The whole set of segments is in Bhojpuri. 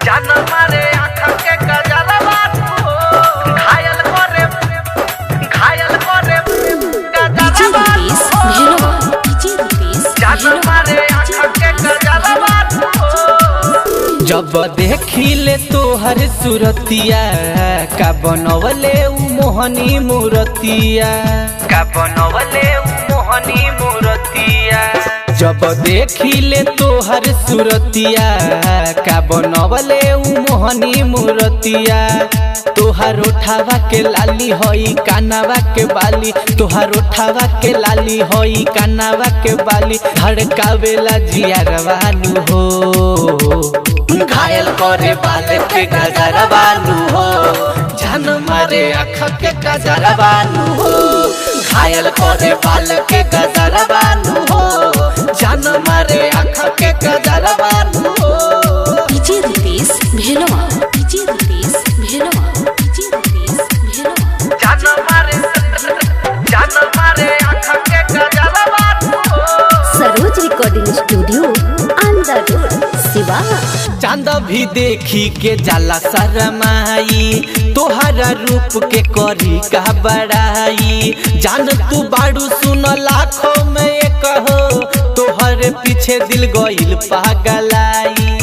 जान मारे आँख के गजरवा घायल करे गजरवा जान मारे आँख के गजरवा। जब देखिले तोहर सुरतिया का बनवले उ मोहनी मूरतिया का बनवले उ मोहनी मूरतिया। जब देखिले तोहर सुरतिया का बनवले उ मोहनी मूरतिया। तोहर उठावा के लाली होई कानावा के बाली तोहर उठावा के लाली होई कानावा के बाली धड़कावेला जियरवानु हो घायल करे बाल के गजरवानु हो जान मारे आँख के गजरवानु हो घायल करे बाल के गजरवानु हो जान मारे आँख के गजरवानु हो। DJ Ritesh Bhelwa DJ Ritesh Bhelwa DJ Ritesh Bhelwa जान मारे आँख के गजरवानु हो। सरोज रिकॉर्डिंग स्टूडियो अंदर रोड सिवा। चांद भी देखी के जाला शरमाई तोहरा रूप के करी का बड़ाई जान तू बाड़ू सुन लाखों में एक हो तोहरे पीछे दिल गइल पागलाई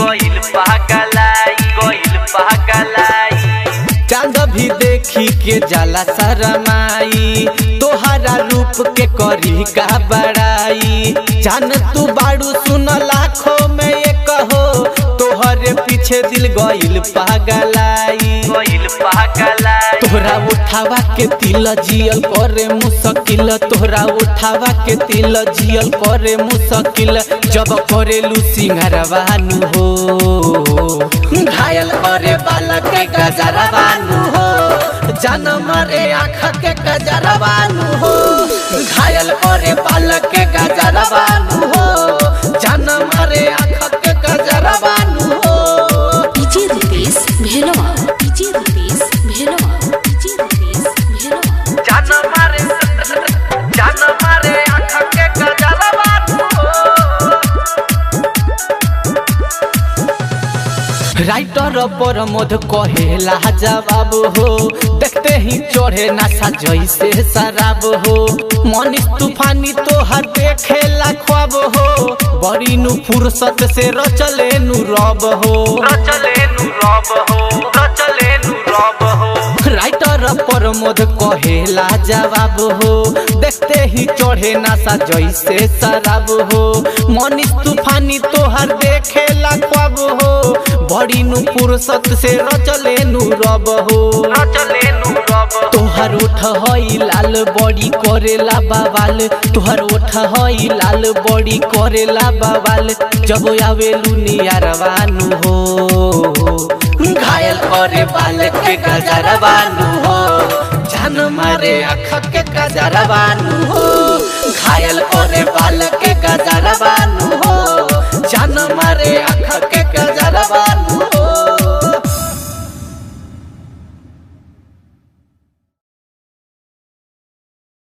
चांद भी देखी के जाला शरमाई तोहरा रूप के करी का बड़ाई जान तू बाड़ू सुन लाखों में एक हो तोहरे पीछे दिल गइल पागलाई तोहरा उठावा के तिल जियल करे मुश्किल तोहरा उठावा के तिल जियल करे मुश्किल जब करेलू सिंगारवानु हो घायल करे बाल के गजरवानु हो जान मारे आँख के गजरवानु हो घायल करे बाल के गजरवानु हो जान मारे आँख के गजरवानु हो। DJ Ritesh Bhelwa DJ Ritesh Bhelwa DJ Ritesh Bhelwa जान मारे आँख के गजरवानु हो। राइटर पर मध कहेला जवाब हो देखते ही चढ़े नशा जैसे शराब हो मनीष तूफानी तोहर देखेला ख्वाब हो बड़ी नु फुर्सत से रचले नु रब हो राइटर पर मध कहेला जवाब हो देखते ही चढ़े नशा जैसे शराब हो मनीष तूफानी तोहर देखेला ख्वाब हो बड़ी नु फुर्सत से रचले नु रब हो तोहर उठ हई लाल बड़ी करेला बवाल तोहर उठ हई लाल बड़ी करेला बवाल जब आवेलू नियरवानु हो घायल करे बाल के गजरवानु हो जान मारे आँख के गजरवानु हो घायल करे बाल के गजरवानु